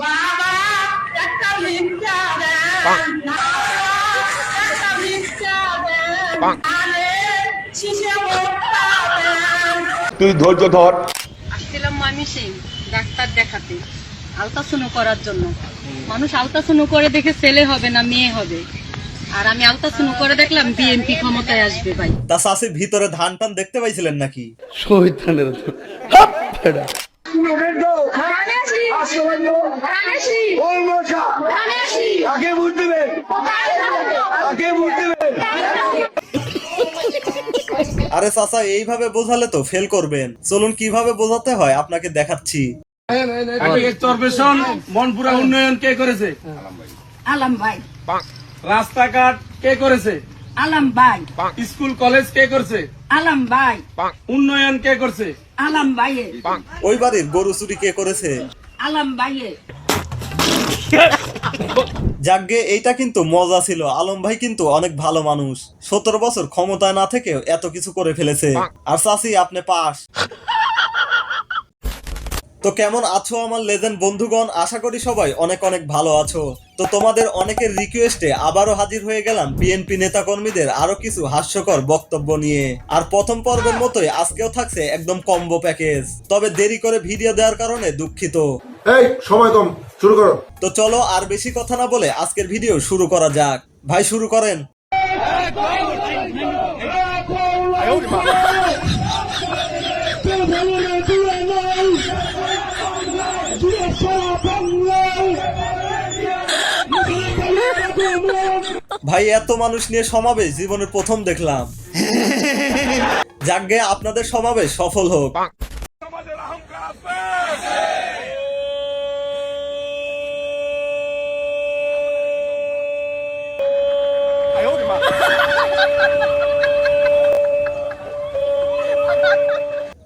বাবা একটা ভিক্ষা দেন, একটা ভিক্ষা দেন, আরে শিশে ভোক্তা দেন। তুই ধৈর্য ধর। আসছিলাম ময়মনসিং ডাক্তার দেখাতে, আলট্রাসাউন্ড করার জন্য। মানুষ আলট্রাসাউন্ড করে দেখে ছেলে হবে না মেয়ে হবে, আর আমি আলট্রাসাউন্ড করে দেখলাম বিএনপি ক্ষমতায় আসবে। ভাই তা চাষির ভিতরে ধান টান দেখতে পাইছিলেন নাকি? শহীদানের আরে চাচা এইভাবে বোঝালে তো ফেল করবেন, চলুন কিভাবে বোঝাতে হয় আপনাকে দেখাচ্ছি। মনপুরা উন্নয়ন কে করেছে? আলম ভাই, রাস্তাঘাট কে করেছে? আলম ভাই, স্কুল কলেজ কে করছে? আলম ভাই, উন্নয়ন কে করছে? আলম ভাইয়ে, ওই বাড়ির গরু চুরি কে করেছে? আলম ভাইয়ে। যাকগে এইটা কিন্তু মজা ছিল। আলম ভাই কিন্তু অনেক ভালো মানুষ, 17 বছর ক্ষমতায় না থেকেও এত কিছু করে ফেলেছে। আর চাচি আপনি পাস। তো কেমন আছো আমার লেজেন্ড বন্ধুগণ? আশা করি সবাই অনেক অনেক ভালো আছো। তো তোমাদের অনেকের রিকোয়েস্টে আবারও হাজির হয়ে গেলাম বিএনপি নেতাকর্মীদের আরো কিছু হাস্যকর বক্তব্য নিয়ে। আর প্রথম পর্বের মতোই আজকেও থাকছে একদম কম্বো প্যাকেজ। তবে দেরি করে ভিডিও দেওয়ার কারণে দুঃখিত। এই সময় কম, শুরু করো। তো চলো আর বেশি কথা না বলে আজকের ভিডিও শুরু করা যাক। ভাই শুরু করেন। ভাই এত মানুষ নিয়ে সমাবেশ জীবনের প্রথম দেখলাম। যাকগে আপনাদের সমাবেশ সফল হোক।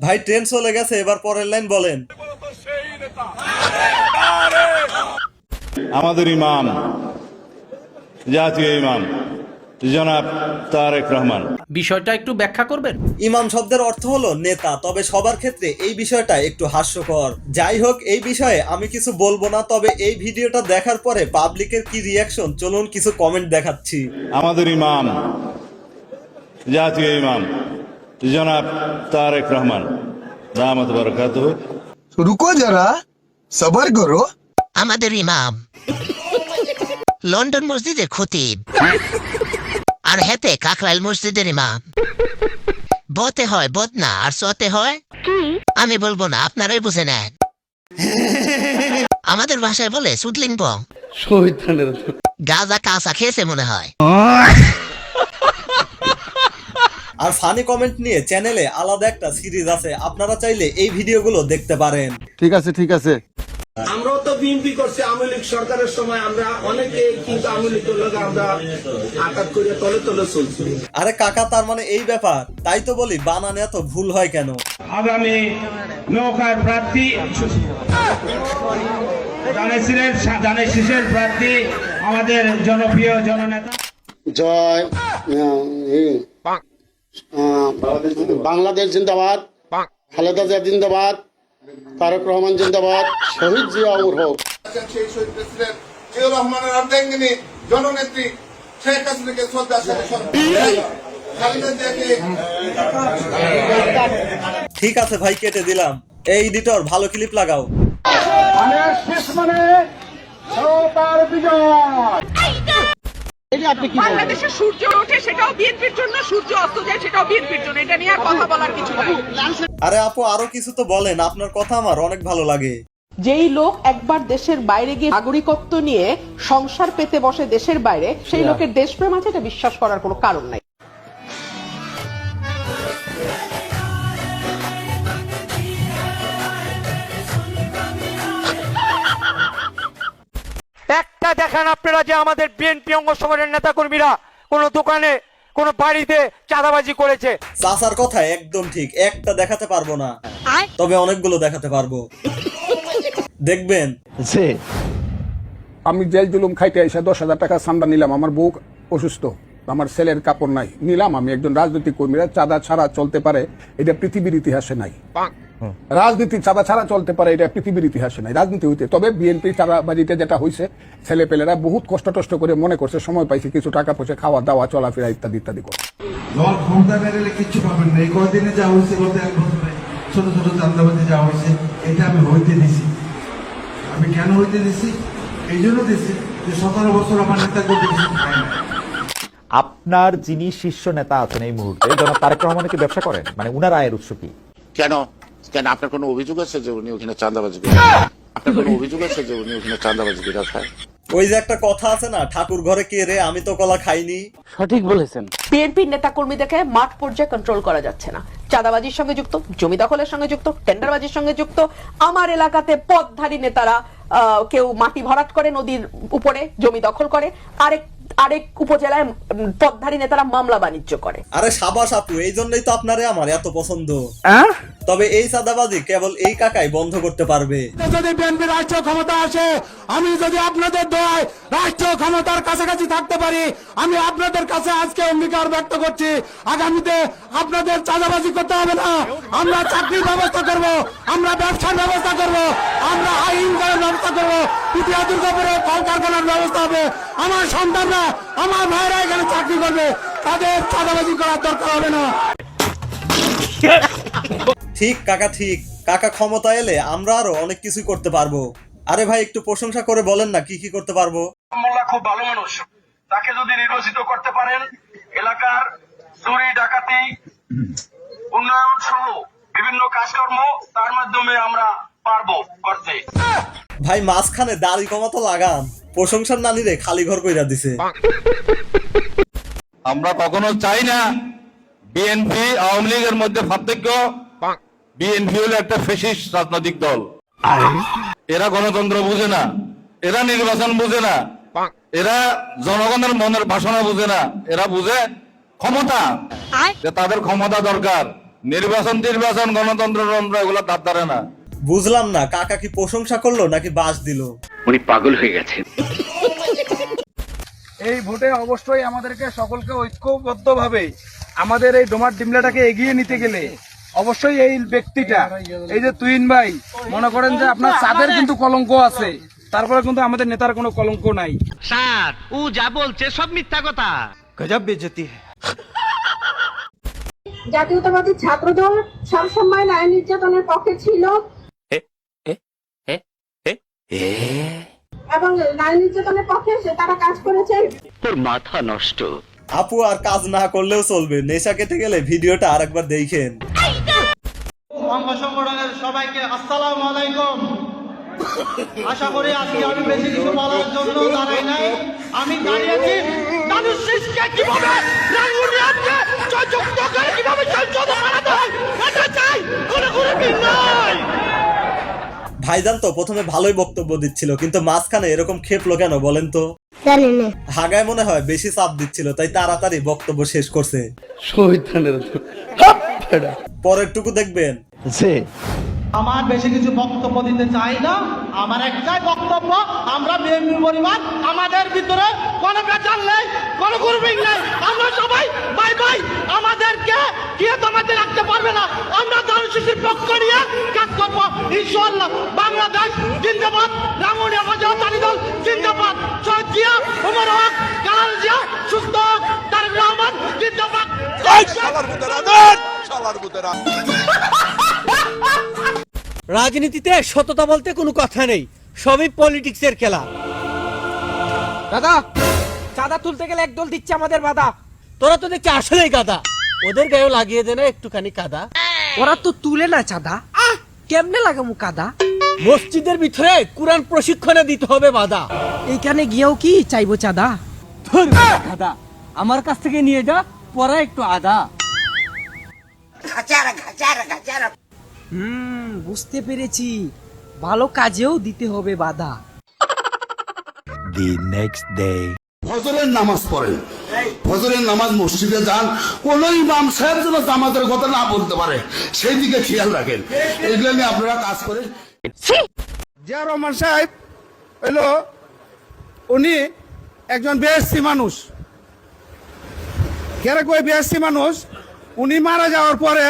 ভাই ট্রেন চলে গেছে, এবার পরের লাইন বলেন। আমাদের ইমাম, জাতীয় ইমাম জনাব তারেক রহমান। বিষয়টা একটু ব্যাখ্যা করবেন? ইমাম শব্দের অর্থ হলো নেতা, তবে সবার ক্ষেত্রে এই বিষয়টা একটু হাস্যকর। যাই হোক, এই বিষয়ে আমি কিছু বলবো না, তবে এই ভিডিওটা দেখার পরে পাবলিকের কি রিয়াকশন চলুন কিছু কমেন্ট দেখাচ্ছি। আমাদের ইমাম, জাতীয় ইমাম জনাব তারেক রহমান দামাত বারাকাতুহু। रुको जरा सबर करो। আমাদের ইমাম লন্ডন মসজিদের খতিব, আর হেতে কাকরাইল মসজিদের ইমাম। বতে হয় বদনা, আর সতে হয় আমি বলবো না, আপনারাই বুঝে নেন। আমাদের ভাষায় বলে সুদলিং বং। শহীদানের গাঁজা কাঁচা খেয়েছে মনে হয়। আর ফানি কমেন্ট নিয়ে চ্যানেলে আলাদা একটা সিরিজ আছে, আপনারা চাইলে এই ভিডিওগুলো দেখতে পারেন। ঠিক আছে ঠিক আছে। আমরাও তো বিএনপি করছি আওয়ামী লীগ সরকারের সময়, আমরা অনেকে কিন্তু আওয়ামী লীগের লোক আমরা আঘাত করে তলে তলে চলছি। আরে কাকা, তার মানে এই ব্যাপার? তাই তো বলি বানানে এত ভুল হয় কেন? আগামী নৌকার প্রার্থী জানে শীষের প্রার্থী আমাদের জনপ্রিয় জননেতা जय বাংলাদেশ জিন্দাবাদ, খালেদা জিয়া জিন্দাবাদ, তারেক রহমান জিন্দাবাদ, শহীদ জিয়া অমর হোক। সেই শহীদ প্রেসিডেন্ট জিয়াউর রহমানের অর্ধাঙ্গিনী জননেত্রী শেখ হাসিনাকে শ্রদ্ধা খালেদা জিয়াকে। ঠিক আছে ভাই, কেটে দিলাম। এই এডিটর ভালো ক্লিপ লাগাও। বাংলাদেশে সূর্য ওঠে সেটাও বিএনপির জন্য, সূর্য অস্ত যায় সেটাও বিএনপির জন্য। এটা নিয়ে আর কথা বলার কিছু নাই। আরে আপু আরো কিছু তো বলেন, আপনার কথা আমার অনেক ভালো লাগে। যেই লোক একবার দেশের বাইরে গিয়ে নাগরিকত্ব নিয়ে সংসার পেতে বসে দেশের বাইরে, সেই লোকের দেশপ্রেম আছে, এটা বিশ্বাস করার কোনো কারণ নাই। একটা দেখেন আপনারা যে আমাদের বিএনপি অঙ্গ সংগঠনের নেতা কর্মীরা কোন দোকানে কোন বাড়িতে চাঁদাবাজি করেছে। চাচার কথা একদম ঠিক, একটা দেখাতে পারবো না, তবে অনেকগুলো দেখাতে পারবো, দেখবেন। আমি জেল জুলুম খাইতে এসে 10,000 টাকা চাঁদা নিলাম। আমার বউ অসুস্থ, আমার ছেলের কাপড় নাই, নিলাম। আমি একজন রাজনৈতিক কর্মীরা চাঁদা ছাড়া চলতে পারে, এটা পৃথিবীর ইতিহাসে নাই। রাজনীতি চাঁদা ছাড়া চলতে পারে এটা পৃথিবীর ইতিহাসে নাই রাজনীতি হইতে। তবে বিএনপি চাঁদাবাজিতে যেটা হয়েছে, ছেলেপেলেরা বহুত কষ্ট করে মনে করছে সময় পাইছে কিছু টাকা পয়সা খাওয়া দাওয়া চলাফেরা ইত্যাদি ইত্যাদি করে। দল ক্ষমতা বেরোলে কিচ্ছু পাবেন না। এই কদিনে যা হয়েছে গত 1 বছরে ছোট ছোট চাঁদাবাজি যা হয়েছে, এটা আমি হইতে দিছি। আমি কেন হইতে দিছি? এই জন্য দিছি যে 17 বছর আমার নেতা করতে কিছু খায় না। আপনার যিনি শীর্ষ নেতা আছেন এই মুহূর্তে, জনাব তারেক রহমান কি ব্যবসা করেন? মানে উনার আয়ের উৎস কি? কেন কেন আপনার কোনো অভিযোগ আছে যে উনি ওখানে চাঁদাবাজি করে? আপনার কোনো অভিযোগ আছে যে উনি ওখানে চাঁদাবাজি করে খায়? ওই যে একটা কথা আছে না, ঠাকুর ঘরে কে রে, আমি তো কলা খাইনি। সঠিক বলেছেন। বিএনপির নেতা কর্মীদেরকে মাঠ পর্যায়ে কন্ট্রোল করা যাচ্ছে না। চাঁদাবাজির সঙ্গে যুক্ত, জমি দখলের সঙ্গে যুক্ত, টেন্ডারবাজির সঙ্গে যুক্ত। আমার এলাকাতে পথধারী নেতারা কেউ মাটি ভরাট করে নদীর উপরে, জমি দখল করে, আরেক উপজেলায় পথধারী নেতারা মামলা বাণিজ্য করে। আরে সাবাস আপু, এই জন্যই তো আপনারে আমার এত পছন্দ। তবে এই চাঁদাবাজি কেবল এই কাকাই বন্ধ করতে পারবে। যদি বিএনপি রাষ্ট্র ক্ষমতা আসে, আমি যদি আপনাদের দোয়ায় রাষ্ট্র ক্ষমতার কাছাকাছি থাকতে পারি, আমি আপনাদের কাছে আজকে অঙ্গীকার ব্যক্ত করছি, আগামীতে আপনাদের চাঁদাবাজি করতে হবে না। আমরা চাকরির ব্যবস্থা করব, আমরা ব্যবসার ব্যবস্থা করব, আমরা আইন করার ব্যবস্থা করব, পুটিয়া দুর্গাপুরে কলকারখানার ব্যবস্থা হবে। আমার সন্তানরা, আমার ভাইরা এখানে চাকরি করবে, তাদের চাঁদাবাজি করার দরকার হবে না। ঠিক কাকা, ঠিক কাকা, ক্ষমতা এলে আমরা আরো অনেক কিছুই করতে পারবো। আরে ভাই একটু প্রশংসা করে বলেন না কি কি করতে পারবো। মোল্লা খুব ভালো মানুষ, তাকে যদি নির্বাচিত করতে পারেন, এলাকার চুরি ডাকাতি উন্নয়ন সহ বিভিন্ন কাজকর্ম তার মাধ্যমে আমরা পারবো করতে। ভাই মাঝখানে দাড়ি কমাতো লাগান, প্রশংসার নানিরে খালি ঘর কইরা দিছে। আমরা কখনো চাই না বিএনপি আওয়ামী লীগের মধ্যে পার্থক্য। বিএনপি হলো একটা ফ্যাসিস্ট রাজনৈতিক দল। এরা গণতন্ত্র বুঝে না, এরা নির্বাচন বুঝে না, এরা জনগণের মনের বাসনা বুঝে না, এরা বুঝে ক্ষমতা, যে তাদের ক্ষমতা দরকার। নির্বাচন গণতন্ত্র এগুলো তার ধারে না। বুঝলাম না কাকা কি প্রশংসা করলো নাকি বাস দিল? উনি পাগল হয়ে গেছেন। এই ভোটে অবশ্যই আমাদেরকে সকলকে ঐক্যবদ্ধভাবে আমাদের এই ডোমার ডিমলাটাকে এগিয়ে নিতে গেলে অবশ্যই এই ব্যক্তিটা, এই যে তুহিন ভাই, মনে করেন যে আপনার চাঁদের কিন্তু কলঙ্ক আছে, তারপরে কিন্তু আমাদের নেতার কোনো কলঙ্ক নাই। স্যার ও যা বলছে সব মিথ্যা কথা। গজব বেজতি। জাতীয়তাবাদী ছাত্রদল সবসময় নারী নির্যাতনের পক্ষে ছিল এবং নারী নির্যাতনের পক্ষে তারা কাজ করেছে। তোর মাথা নষ্ট। আপু আর কাজ না করলেও চলবে, নেশা কেটে গেলে ভিডিওটা আরেকবার দেখেন। অঙ্গ সংগঠনের সবাইকে আসসালামু আলাইকুম। আশা করি আজকে আমি বেশি কিছু বলার জন্য দাঁড়াই নাই, আমি দাঁড়িয়েছি মানুষ শিশকে কিভাবে রাঙ্গুনিয়াকে যুক্ত করে কিভাবে সংসদে পাঠাতে হয় এটা চাই, কোনো নাই। ভাইজান তো প্রথমে ভালোই বক্তব্য দিচ্ছিল, কিন্তু মাঝখানে এরকম খেপলো কেন বলেন তো? হাগায় মনে হয় বেশি চাপ দিচ্ছিল, তাই তাড়াতাড়ি বক্তব্য শেষ করছে। পরেরটুকু দেখবেন। আমার বেশি কিছু বক্তব্য দিতে চাই না, আমার একটাই বক্তব্য, আমরা বিএনপি পরিবার, আমাদের ভিতরে কোনো বেচার নেই, কোনো গ্রুপিং নেই, আমরা সবাই ভাই ভাই, আমাদেরকে কেউ দমাতে রাখতে পারবে না। আমরা দারুশিশির পক্ষ নিয়ে কাজ করবো ইনশাআল্লাহ। বাংলাদেশ জিন্দাবাদ, রাঙ্গুনিয়া প্রজাতন্ত্রী দল জিন্দাবাদ, শহীদ জিয়া, ওমর হক, জালাল জিয়া সুস্থ হোক, তারেক রহমান জিন্দাবাদ। রাজনীতিতে সততা বলতে কোনো কথা নেই, সবই পলিটিক্সের খেলা। দাদা, চাঁদা তুলতে গেলে একদল দিচ্ছে আমাদের বাধা। তোরা তো দেখছি আসলেই গাদা, ওদের গায়েও লাগিয়ে দে না একটুখানি কাদা। ওরা তো তুলে না চাঁদা, কেমনে লাগামু কাদা? মসজিদের ভিতরে কোরআন প্রশিক্ষণে দিতে হবে বাধা। এইখানে গিয়েও কি চাইবো চাঁদা? দাদা আমার কাছ থেকে নিয়ে যা, পরে একটু আদা। বুঝতে পেরেছি, ভালো কাজেও দিতে হবে বাধা। ফজরের নামাজ পড়েন, ফজরের নামাজ মসজিদে যান, কোন ইমাম সাহেব যেন জামাতের কথা না বলতে পারে সেই দিকে খেয়াল রাখেন। এগুলো নিয়ে আপনারা কাজ করেন। জিয়া রহমান সাহেব হলো, উনি একজন বিএসসি মানুষ। কেরে কই বিএসসি মানুষ, উনি মারা যাওয়ার পরে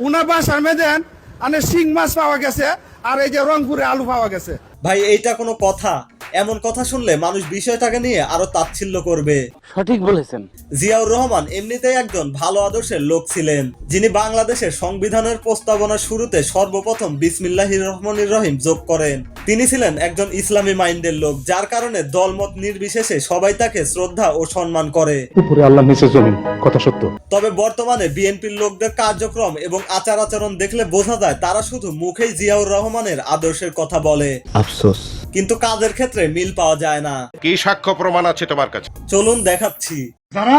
উনার বাসার মেয়েদেন মানে শিং মাছ পাওয়া গেছে আর এই যে রংপুরে আলু পাওয়া গেছে। ভাই এইটা কোনো কথা? এমন কথা শুনলে মানুষ বিষয়টাকে নিয়ে আরো তাচ্ছিল্য করবে। সঠিক বলেছেন। জিয়াউর রহমান এমনিতেই একজন ভালো আদর্শের লোক ছিলেন, যিনি বাংলাদেশের সংবিধানের প্রস্তাবনার শুরুতে সর্বপ্রথম বিসমিল্লাহির রহমানির রহিম যোগ করেন। তিনি ছিলেন একজন ইসলামী মাইন্ডের লোক, যার কারণে দলমত নির্বিশেষে সবাই তাকে শ্রদ্ধা ও সম্মান করে। উপরে আল্লাহ নিচে জমিন, কথা সত্য। তবে বর্তমানে বিএনপির লোকদের কার্যক্রম এবং আচার আচরণ দেখলে বোঝা যায় তারা শুধু মুখেই জিয়াউর রহমানের আদর্শের কথা বলে, আফসোস, কিন্তু কাজের ক্ষেত্রে মিল পাওয়া যায় না। কি সাক্ষ্য প্রমাণ আছে তোমার কাছে? চলুন দেখাচ্ছি। যারা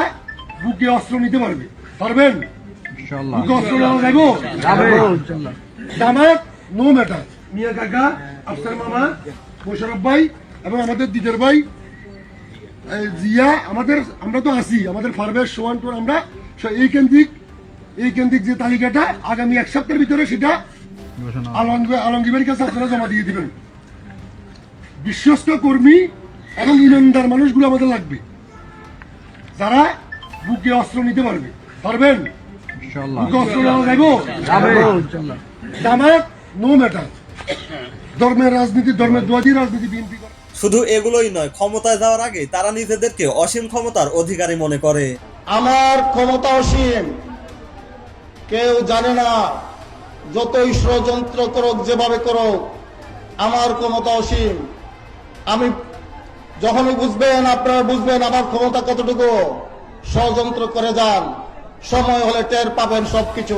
বুকে অস্ত্র নিতে পারবেন ইনশাআল্লাহ, বুকে অস্ত্র নেওয়া যাবে ইনশাআল্লাহ। জামাত নো ম্যাটার, মিয়া কাকা, আফসার মামা, মোশাররফ ভাই এবং আমাদের দিদার ভাই জিয়া, আমরা তো আছি, আমাদের পারভেজ সোহান টোর, আমরা এই কেন্দ্রিক যে তালিকাটা আগামী এক সপ্তাহের ভিতরে সেটা আলমগীরের কাছে আপনারা জমা দিয়ে দিবেন। বিশ্বস্ত কর্মী এবং ইমানদার মানুষগুলো আমাদের লাগবে, যারা বুকে অস্ত্র নিতে পারবেন ইনশাআল্লাহ, বুকে অস্ত্র নেওয়া যাবে ইনশাআল্লাহ। জামাত নো ম্যাটার, ধর্মের রাজনীতি, ধর্মের দোয়াদি রাজনীতি বিএনপি করে। শুধু এগুলোই নয়, ক্ষমতায় যাওয়ার আগে তারা নিজেদেরকে অসীম ক্ষমতার অধিকারী মনে করে। আমার ক্ষমতা অসীম, কেউ জানে না, যতই ষড়যন্ত্র করুক, যেভাবে করুক, আমার ক্ষমতা অসীম। আমি যখনই বুঝবেন, আপনারা বুঝবেন আমার ক্ষমতা কতটুকু, ষড়যন্ত্র করে যান, সময় হলে টের পাবেন সবকিছু।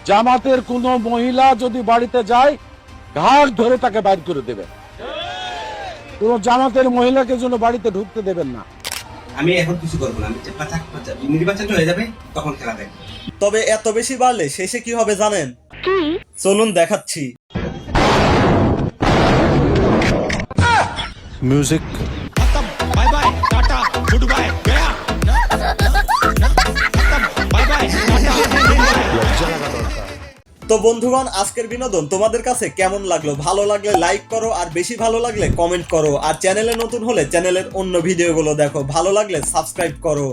জামাতের কোন মহিলা যদি বাড়িতে যায় ঘাট ধরে তাকে বাইর করে দেবে, কোন জামাতের মহিলাকে যেন বাড়িতে ঢুকতে দেবেন না। আমি এখন কিছু করবো না, নির্বাচন হয়ে যাবে তখন খেলা দেখবো। তবে এত বেশি বাড়লে শেষে কি হবে জানেন? চলুন দেখাচ্ছি। মিউজিক। তো বন্ধুগণ, আজকের বিনোদন তোমাদের কাছে কেমন লাগলো? ভালো লাগলে লাইক করো, আর বেশি ভালো লাগলে কমেন্ট করো, আর চ্যানেলে নতুন হলে চ্যানেলের অন্য ভিডিওগুলো দেখো, ভালো লাগলে সাবস্ক্রাইব করো।